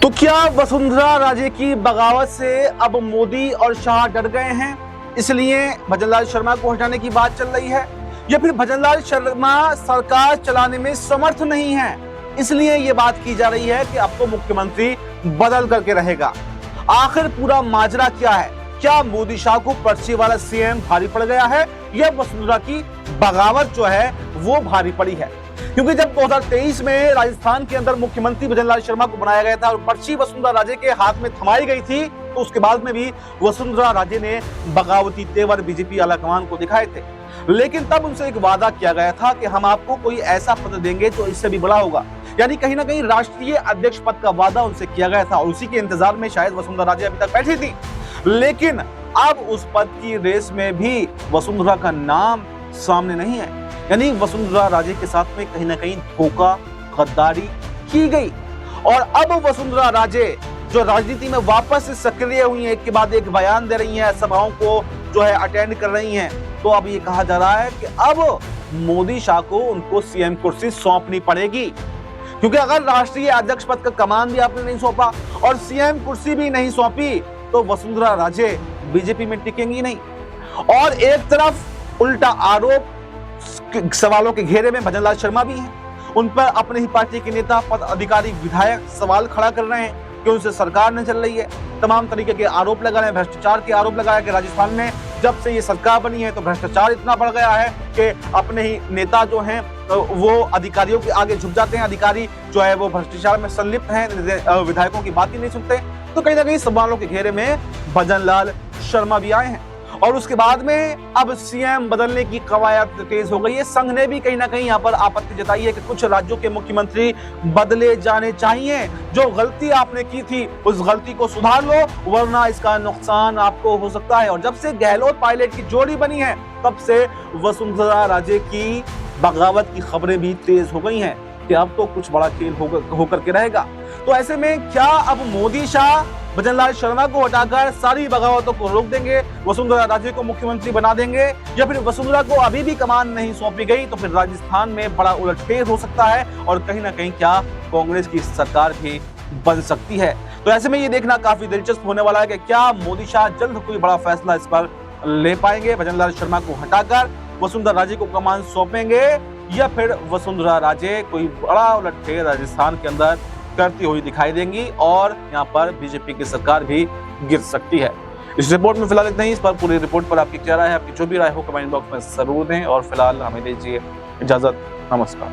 तो क्या वसुंधरा राजे की बगावत से अब मोदी और शाह डर गए हैं, इसलिए भजनलाल शर्मा को हटाने की बात चल रही है, या फिर भजनलाल शर्मा सरकार चलाने में समर्थ नहीं है, इसलिए ये बात की जा रही है कि अब तो मुख्यमंत्री बदल करके रहेगा। आखिर पूरा माजरा क्या है? क्या मोदी शाह को पर्ची वाला सीएम भारी पड़ गया है, या वसुंधरा की बगावत जो है वो भारी पड़ी है? क्योंकि जब 2023 में राजस्थान के अंदर मुख्यमंत्री भजनलाल शर्मा को बनाया गया था और पर्ची वसुंधरा राजे के हाथ में थमाई गई थी, तो उसके बाद में भी वसुंधरा राजे ने बगावती तेवर बीजेपी आलाकमान को दिखाए थे। लेकिन तब उनसे एक वादा किया गया था कि हम आपको कोई ऐसा पद देंगे जो इससे भी बड़ा होगा, यानी कहीं ना कहीं राष्ट्रीय अध्यक्ष पद का वादा उनसे किया गया था और उसी के इंतजार में शायद वसुंधरा राजे अभी तक बैठी थी। लेकिन अब उस पद की रेस में भी वसुंधरा का नाम सामने नहीं है, यानी वसुंधरा राजे के साथ में कहीं ना कहीं धोखा, गद्दारी की गई। और अब वसुंधरा राजे जो राजनीति में वापस सक्रिय हुई हैं, एक के बाद एक बयान दे रही हैं, सभाओं को जो है अटेंड कर रही हैं, तो अब ये कहा जा रहा है कि अब मोदी शाह को उनको सीएम कुर्सी सौंपनी पड़ेगी। क्योंकि अगर राष्ट्रीय अध्यक्ष पद का कमान भी आपने नहीं सौंपा और सीएम कुर्सी भी नहीं सौंपी, तो वसुंधरा राजे बीजेपी में टिकेंगी नहीं। और एक तरफ उल्टा आरोप सवालों के घेरे में भजनलाल शर्मा भी हैं, उन पर अपने ही पार्टी के नेता, पद अधिकारी, विधायक सवाल खड़ा कर रहे हैं कि उनसे सरकार नहीं चल रही है। तमाम तरीके के आरोप लगा रहे हैं, भ्रष्टाचार के आरोप लगाया कि राजस्थान में जब से ये सरकार बनी है तो भ्रष्टाचार इतना बढ़ गया है कि अपने ही नेता जो हैं वो अधिकारियों के आगे झुक जाते हैं, अधिकारी जो है वो भ्रष्टाचार में संलिप्त हैं, विधायकों की बात ही नहीं सुनते। तो कहीं ना कहीं सवालों के घेरे में भजनलाल शर्मा भी आए हैं। और उसके बाद में अब सीएम बदलने की कवायद तेज हो गई है। संघ ने भी कहीं ना कहीं यहाँ पर आपत्ति जताई है कि कुछ राज्यों के मुख्यमंत्री बदले जाने चाहिए। जो गलती आपने की थी उस गलती को सुधार लो, वरना इसका नुकसान आपको हो सकता है। और जब से गहलोत पायलट की जोड़ी बनी है, तब से वसुंधरा राजे की बगावत की खबरें भी तेज हो गई हैं कि अब तो कुछ बड़ा खेल होकर के रहेगा। तो ऐसे में क्या अब मोदी शाह भजनलाल शर्मा को हटाकर सारी बगावतों को रोक देंगे, वसुंधरा राजे को मुख्यमंत्री बना देंगे, या फिर वसुंधरा को अभी भी कमान नहीं सौंपी गई तो फिर राजस्थान में बड़ा उलटफेर हो सकता है और कहीं ना कहीं क्या कांग्रेस की सरकार भी बन सकती है। तो ऐसे में ये देखना काफी दिलचस्प होने वाला है कि क्या मोदी शाह जल्द कोई बड़ा फैसला इस पर ले पाएंगे, भजनलाल शर्मा को हटाकर वसुंधरा राजे को कमान सौंपेंगे, या फिर वसुंधरा राजे कोई बड़ा उलटफेर राजस्थान के अंदर करती हुई दिखाई देंगी और यहाँ पर बीजेपी की सरकार भी गिर सकती है। इस रिपोर्ट में फिलहाल इतना ही। इस पर पूरी रिपोर्ट पर आपकी क्या राय है? आपकी जो भी राय हो कमेंट बॉक्स में जरूर दें और फिलहाल हमें दीजिए इजाजत। नमस्कार।